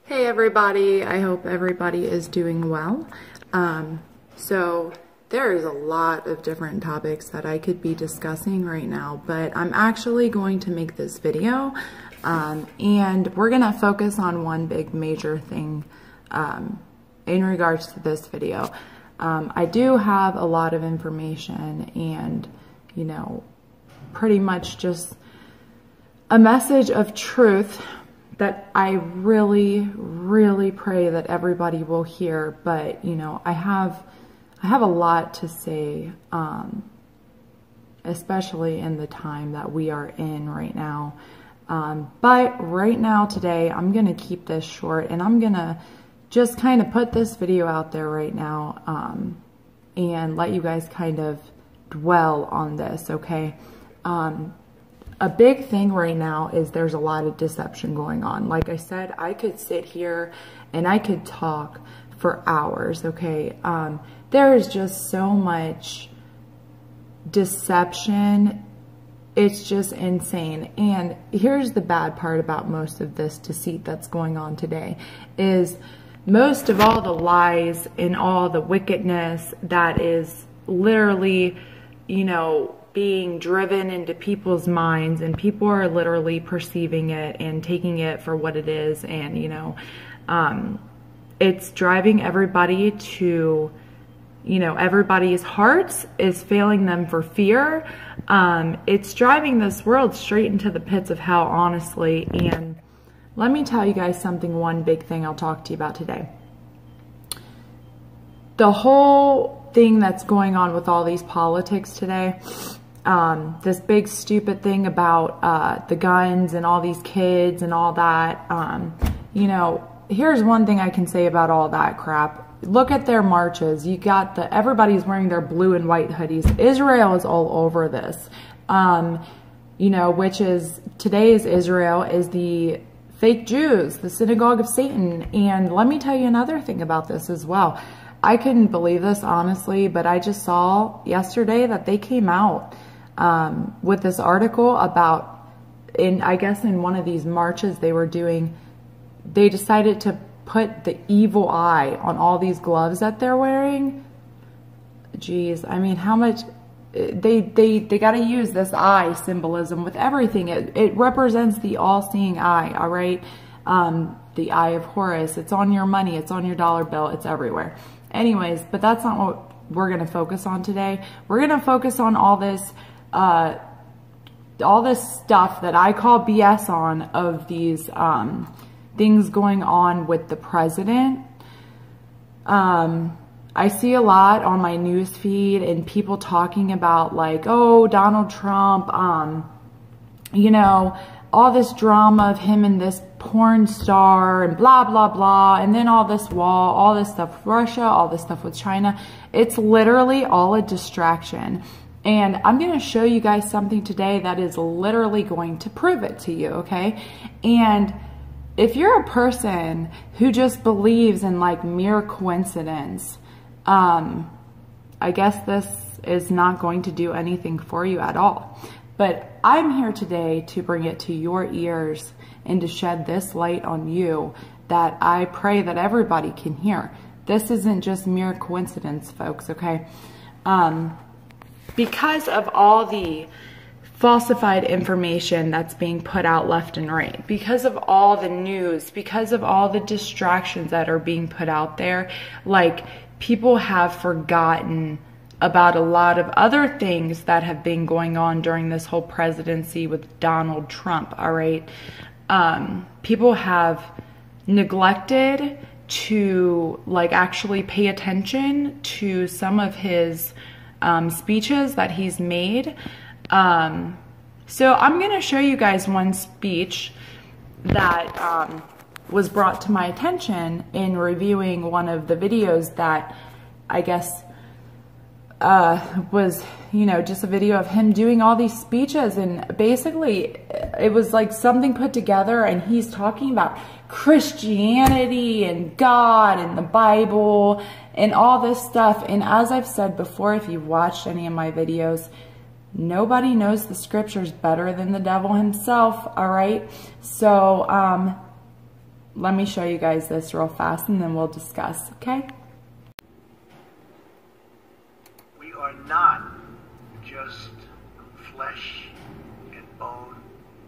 Hey everybody, I hope everybody is doing well. So there's a lot of different topics that I could be discussing right now, but I'm actually going to make this video and we're gonna focus on one big major thing in regards to this video. I do have a lot of information and, you know, pretty much just a message of truth that I really pray that everybody will hear. But, you know, I have a lot to say, especially in the time that we are in right now. But right now today, I'm going to keep this short and I'm going to just kind of put this video out there right now, and let you guys kind of dwell on this. Okay. A big thing right now is there's a lot of deception going on. Like I said, I could sit here and I could talk for hours, okay? There is just so much deception. It's just insane. And here's the bad part about most of this deceit that's going on today is most of all the lies and all the wickedness that is literally, you know, being driven into people's minds, and people are literally perceiving it and taking it for what it is. And, you know, it's driving everybody to, you know, everybody's hearts is failing them for fear. It's driving this world straight into the pits of hell, honestly. And let me tell you guys something, one big thing I'll talk to you about today. The whole thing that's going on with all these politics today, this big stupid thing about the guns and all these kids and all that, you know, here's one thing I can say about all that crap. Look at their marches. You got everybody's wearing their blue and white hoodies. Israel is all over this, you know, which is, today's Israel is the fake Jews, the synagogue of Satan. And let me tell you another thing about this as well. I couldn't believe this, honestly, but I just saw yesterday that they came out with this article about, I guess in one of these marches they were doing, they decided to put the evil eye on all these gloves that they're wearing. Geez, I mean, how much they got to use this eye symbolism with everything. It represents the all-seeing eye, all right? The eye of Horus. It's on your money. It's on your dollar bill. It's everywhere. Anyways, but that's not what we're going to focus on today. We're going to focus on all this stuff that I call BS on, of these things going on with the president. I see a lot on my news feed and people talking about, like, oh, Donald Trump, you know, all this drama of him and this porn star and blah, blah, blah. And then all this wall, all this stuff with Russia, all this stuff with China. It's literally all a distraction. And I'm going to show you guys something today that is literally going to prove it to you, okay? And if you're a person who just believes in, like, mere coincidence, I guess this is not going to do anything for you at all. But I'm here today to bring it to your ears and to shed this light on you that I pray that everybody can hear. This isn't just mere coincidence, folks, okay? Because of all the falsified information that's being put out left and right, because of all the news, because of all the distractions that are being put out there, like, people have forgotten about a lot of other things that have been going on during this whole presidency with Donald Trump, all right? People have neglected to, like, actually pay attention to some of his speeches that he's made. So I'm going to show you guys one speech that was brought to my attention in reviewing one of the videos that I guess was, you know, just a video of him doing all these speeches. And basically it was like something put together, and he's talking about Christianity and God and the Bible and all this stuff. And as I've said before, if you've watched any of my videos, nobody knows the scriptures better than the devil himself, all right? So let me show you guys this real fast and then we'll discuss, okay? We are not just flesh and bone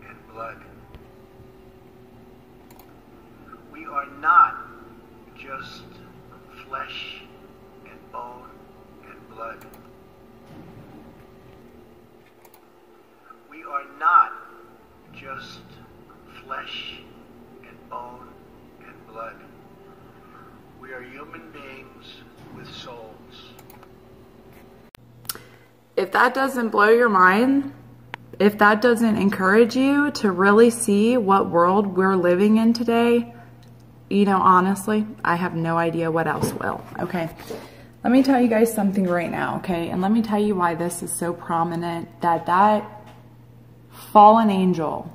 and blood. We are not just flesh and bone and blood. We are not just flesh and bone and blood. We are human beings with souls. If that doesn't blow your mind, if that doesn't encourage you to really see what world we're living in today, you know, honestly, I have no idea what else will, okay? Let me tell you guys something right now, okay? And let me tell you why this is so prominent, that fallen angel,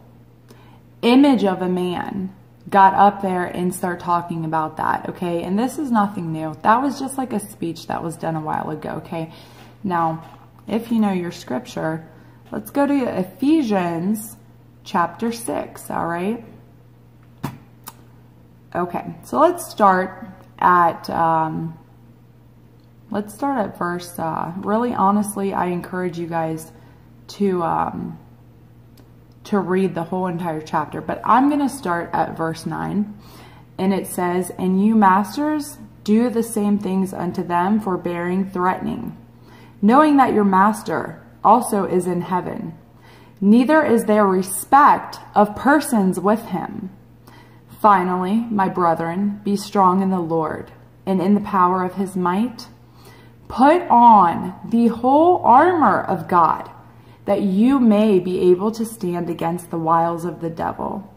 image of a man, got up there and start talking about that, okay? And this is nothing new. That was just like a speech that was done a while ago, okay? Now, if you know your scripture, let's go to Ephesians chapter 6, all right? Okay, so let's start at verse, really honestly, I encourage you guys to read the whole entire chapter, but I'm going to start at verse 9, and it says, "And you masters, do the same things unto them, forbearing, threatening, knowing that your master also is in heaven. Neither is there respect of persons with him. Finally, my brethren, be strong in the Lord and in the power of his might. Put on the whole armor of God, that you may be able to stand against the wiles of the devil."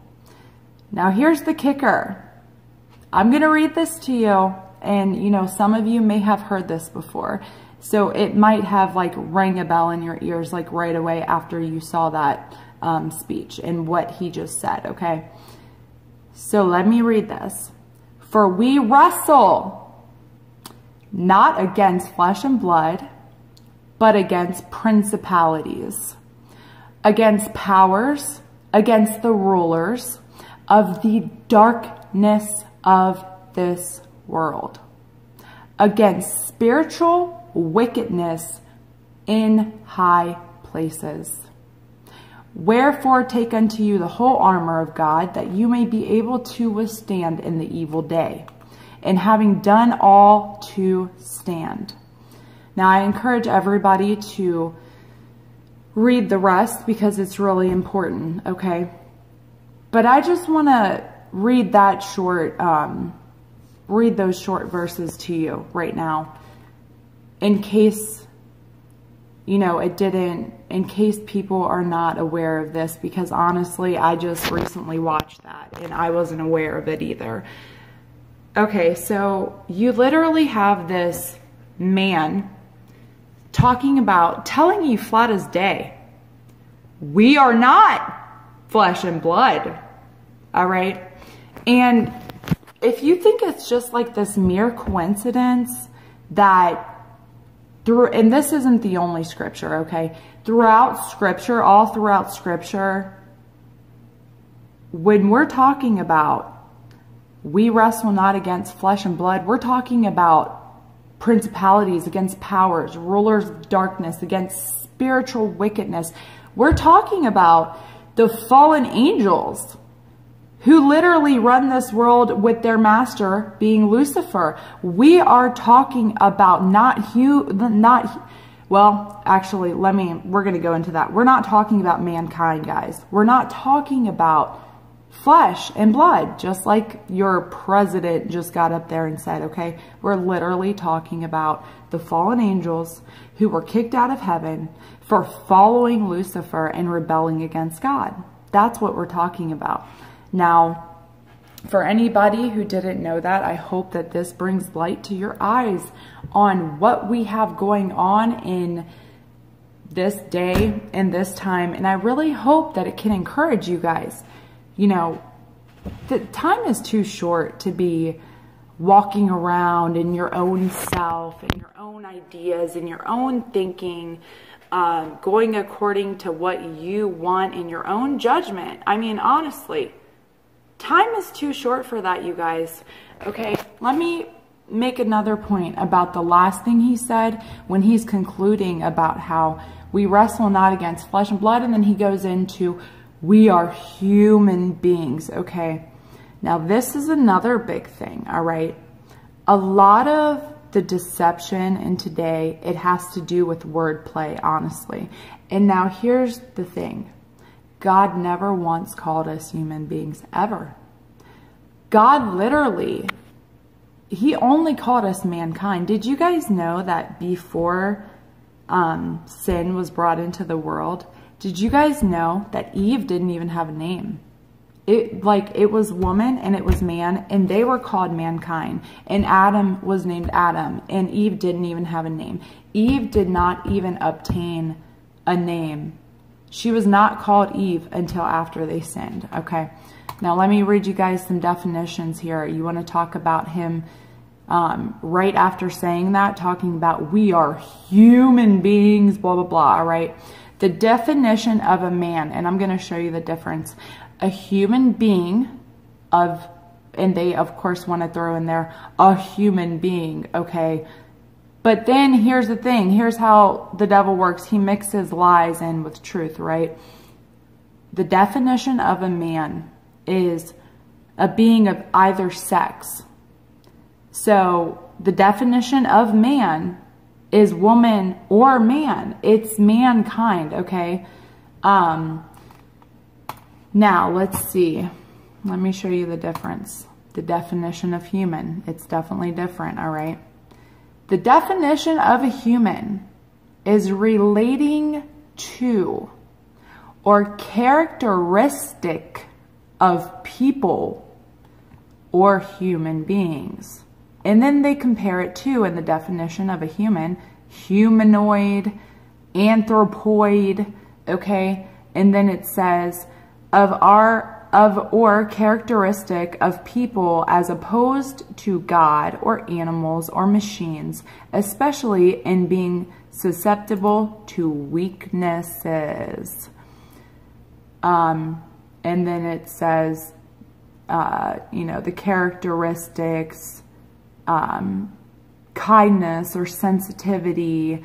Now here's the kicker. I'm going to read this to you, and you know, some of you may have heard this before, so it might have like rang a bell in your ears like right away after you saw that speech and what he just said, okay? So let me read this. "For we wrestle not against flesh and blood, but against principalities, against powers, against the rulers of the darkness of this world, against spiritual wickedness in high places. Wherefore take unto you the whole armor of God, that you may be able to withstand in the evil day, and having done all to stand." Now I encourage everybody to read the rest because it's really important, okay? But I just want to read that short, read those short verses to you right now, in case, you know, in case people are not aware of this, because honestly, I just recently watched that and I wasn't aware of it either. Okay, so you literally have this man talking about, telling you flat as day, we are not flesh and blood, all right? And if you think it's just like this mere coincidence that and this isn't the only scripture, okay? Throughout scripture, all throughout scripture, when we're talking about we wrestle not against flesh and blood, we're talking about principalities, against powers, rulers of darkness, against spiritual wickedness. We're talking about the fallen angels who literally run this world with their master being Lucifer. We are talking about well, actually, we're going to go into that. We're not talking about mankind, guys. We're not talking about flesh and blood, just like your president just got up there and said, okay? We're literally talking about the fallen angels who were kicked out of heaven for following Lucifer and rebelling against God. That's what we're talking about. Now, for anybody who didn't know that, I hope that this brings light to your eyes on what we have going on in this day and this time. And I really hope that it can encourage you guys. You know, the time is too short to be walking around in your own self and your own ideas and your own thinking, going according to what you want in your own judgment. I mean, honestly, Time is too short for that, you guys. Okay, let me make another point about the last thing he said when he's concluding about how we wrestle not against flesh and blood, and then he goes into we are human beings. Okay, now this is another big thing. All right, a lot of the deception in today, it has to do with wordplay, honestly. And now here's the thing. God never once called us human beings, ever. God literally, he only called us mankind. Did you guys know that before sin was brought into the world, did you guys know that Eve didn't even have a name? It was woman and it was man, and they were called mankind. And Adam was named Adam, and Eve didn't even have a name. Eve did not even obtain a name. She was not called Eve until after they sinned. Okay, now let me read you guys some definitions here. You want to talk about him right after saying that, talking about we are human beings, blah, blah, blah. All right, the definition of a man, and I'm going to show you the difference. A human being and they of course want to throw in there a human being, okay? But then here's the thing, here's how the devil works. He mixes lies in with truth, right? The definition of a man is a being of either sex. So the definition of man is woman or man. It's mankind, okay? Now, let's see. Let me show you the difference. The definition of human. It's definitely different, all right? The definition of a human is relating to or characteristic of people or human beings. And then they compare it to, in the definition of a human, humanoid, anthropoid, okay? And then it says or characteristic of people as opposed to God or animals or machines, especially in being susceptible to weaknesses. And then it says, the characteristics, kindness or sensitivity.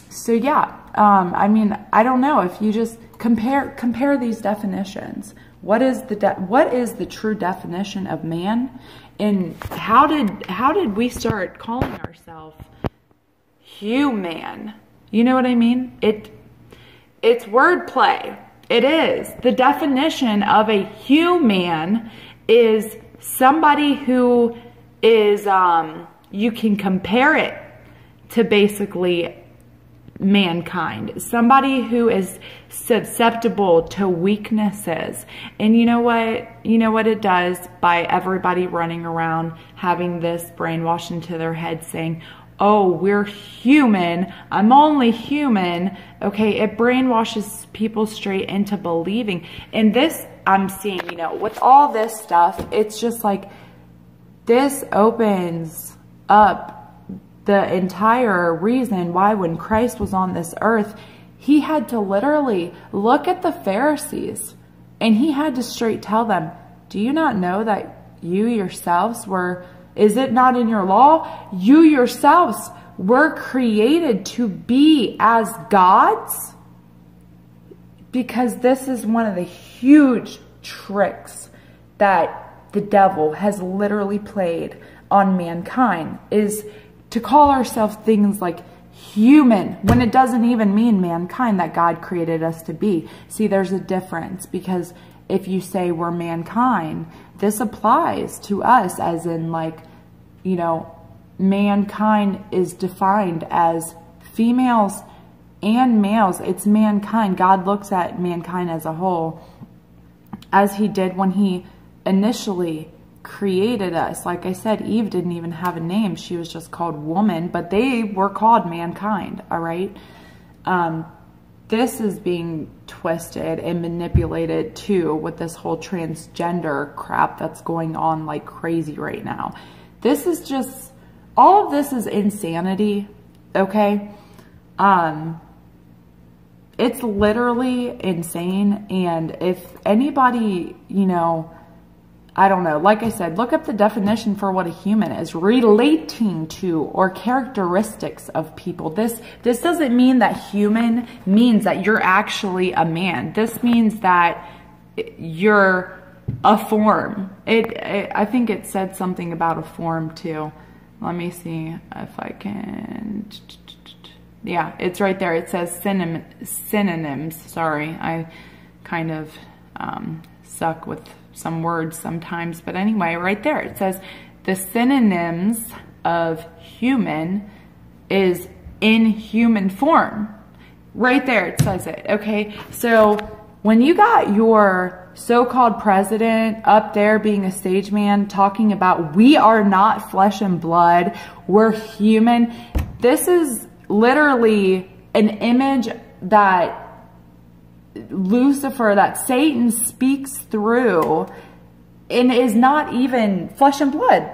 So yeah. I mean, I don't know if you just compare these definitions. What is the true definition of man, and how did we start calling ourselves human? You know what I mean? It's wordplay. It is. The definition of a human is somebody who is you can compare it to basically mankind, somebody who is susceptible to weaknesses. And you know what it does by everybody running around having this brainwashed into their head saying, oh, we're human, I'm only human. Okay, it brainwashes people straight into believing. And this I'm seeing, with all this stuff, it's just like this opens up the entire reason why when Christ was on this earth, he had to literally look at the Pharisees and he had to straight tell them, do you not know that you yourselves is it not in your law? You yourselves were created to be as gods? Because this is one of the huge tricks that the devil has literally played on mankind, is to call ourselves things like human when it doesn't even mean mankind that God created us to be. See, there's a difference, because if you say we're mankind, this applies to us as in mankind is defined as females and males. It's mankind. God looks at mankind as a whole, as he did when he initially created us. Like I said, Eve didn't even have a name. She was just called woman, but they were called mankind, all right? This is being twisted and manipulated too with this whole transgender crap that's going on like crazy right now. This is just, all of this is insanity, okay? it's literally insane. And if anybody, you know, I don't know, like I said, look up the definition for what a human is: relating to or characteristics of people. This doesn't mean that human means that you're actually a man. This means that you're a form. I think it said something about a form too. Let me see if I can. Yeah, it's right there. It says synonyms. Sorry, I kind of suck with some words sometimes. But anyway, right there, it says the synonyms of human is in human form. Right there, it says it. Okay, so when you got your so-called president up there being a stage man talking about we are not flesh and blood, we're human, this is literally an image that Lucifer, that Satan speaks through, and is not even flesh and blood.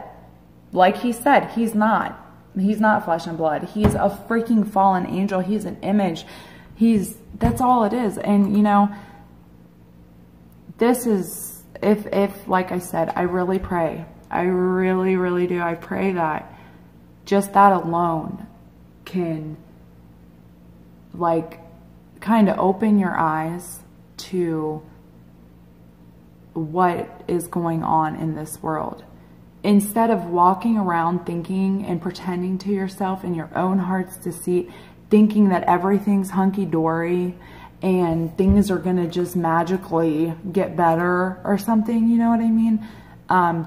Like he said, he's not flesh and blood. He's a freaking fallen angel. He's an image. That's all it is. And you know, this is, if like I said, I really pray, I really, really do. I pray that just that alone can, like, kind of open your eyes to what is going on in this world. Instead of walking around thinking and pretending to yourself in your own heart's deceit, thinking that everything's hunky-dory and things are going to just magically get better or something, you know what I mean?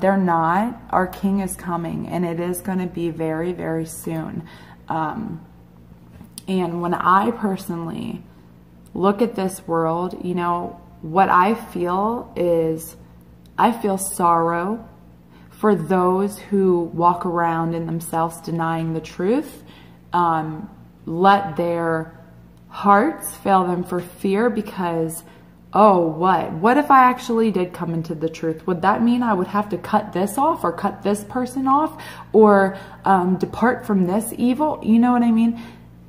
They're not. Our King is coming, and it is going to be very, very soon. And when I personally look at this world, you know, what I feel is, I feel sorrow for those who walk around in themselves denying the truth. Let their hearts fail them for fear because, oh, what if I actually did come into the truth? Would that mean I would have to cut this off or cut this person off or depart from this evil? You know what I mean?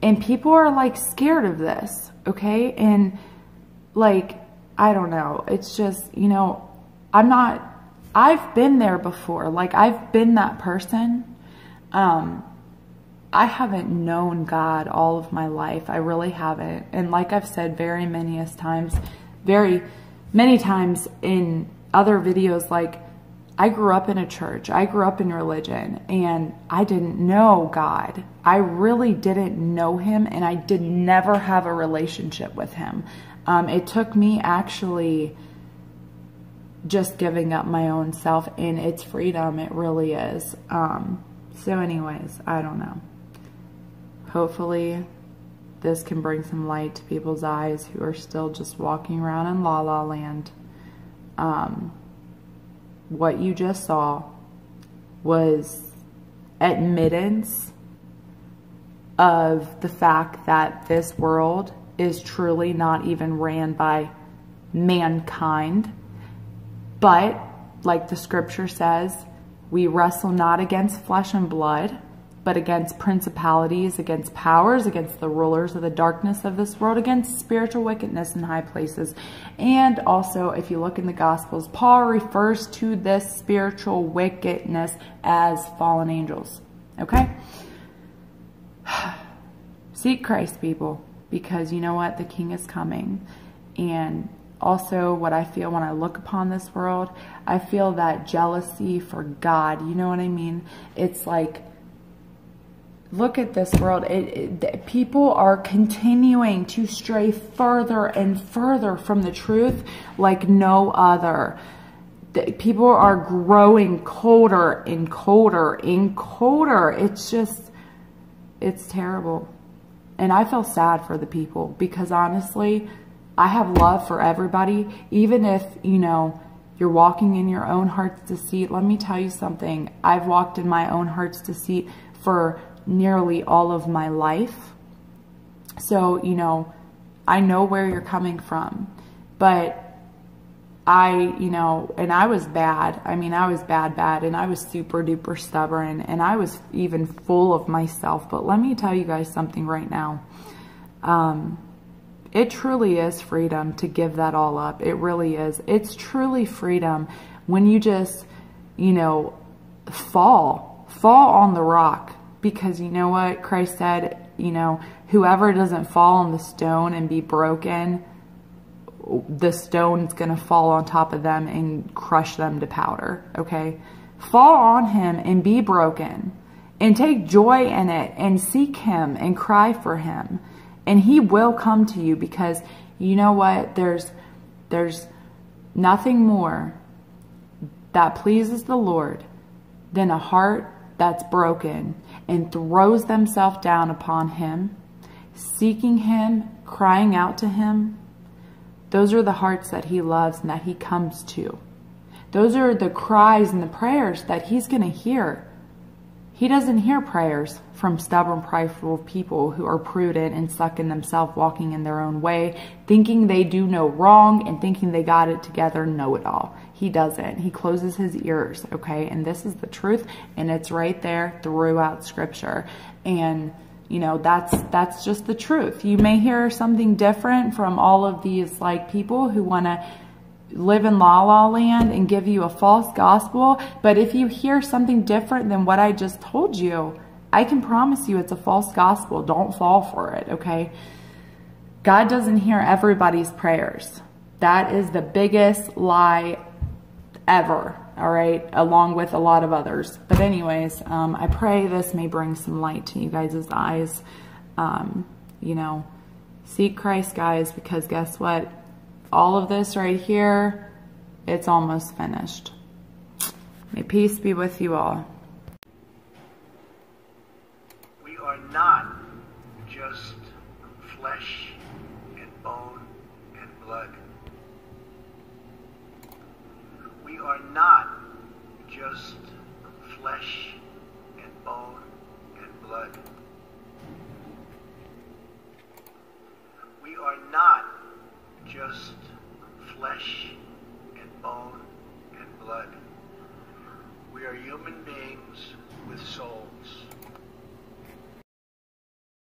And people are like scared of this, okay? And like, I don't know. It's just, you know, I've been there before. Like, I've been that person. I haven't known God all of my life. I really haven't. And like I've said very many times in other videos, like, I grew up in a church. I grew up in religion, and I didn't know God. I really didn't know him, and I did never have a relationship with him. It took me actually just giving up my own self, and it's freedom. It really is. So anyways, I don't know. Hopefully this can bring some light to people's eyes who are still just walking around in la la land. What you just saw was admittance of the fact that this world is truly not even ran by mankind. But like the scripture says, we wrestle not against flesh and blood, but against principalities, against powers, against the rulers of the darkness of this world, against spiritual wickedness in high places. And also, if you look in the Gospels, Paul refers to this spiritual wickedness as fallen angels. Okay? Seek Christ, people, because you know what? The King is coming. And also, what I feel when I look upon this world, I feel that jealousy for God. You know what I mean? It's like, look at this world. People are continuing to stray further and further from the truth like no other. People are growing colder and colder and colder. It's just, it's terrible. And I feel sad for the people because honestly, I have love for everybody. Even if, you know, you're walking in your own heart's deceit. Let me tell you something. I've walked in my own heart's deceit for nearly all of my life. So, you know, I know where you're coming from. But you know, and I was bad. I mean, I was bad, and I was super duper stubborn, and I was even full of myself. But let me tell you guys something right now. It truly is freedom to give that all up. It really is. It's truly freedom when you just, you know, fall on the rock. Because you know what? Christ said, you know, whoever doesn't fall on the stone and be broken, the stone's going to fall on top of them and crush them to powder. Okay? Fall on him and be broken. And take joy in it and seek him and cry for him. And he will come to you, because you know what? There's nothing more that pleases the Lord than a heart that's broken and throws themselves down upon him, seeking him, crying out to him. Those are the hearts that he loves and that he comes to. Those are the cries and the prayers that he's going to hear. He doesn't hear prayers from stubborn, prideful people who are prudent and stuck in themselves, walking in their own way, thinking they do no wrong and thinking they got it together, know it all. He doesn't. He closes his ears, okay? And this is the truth, and it's right there throughout Scripture. And, you know, that's just the truth. You may hear something different from all of these, like, people who want to live in la land and give you a false gospel. But if you hear something different than what I just told you, I can promise you it's a false gospel. Don't fall for it, okay? God doesn't hear everybody's prayers. That is the biggest lie ever, all right? Along with a lot of others. But anyways, I pray this may bring some light to you guys' eyes. You know, seek Christ, guys, because guess what? All of this right here, it's almost finished. May peace be with you all. We are not just flesh and bone and blood. We are not just flesh and bone and blood. We are not just flesh and bone and blood. We are human beings with souls.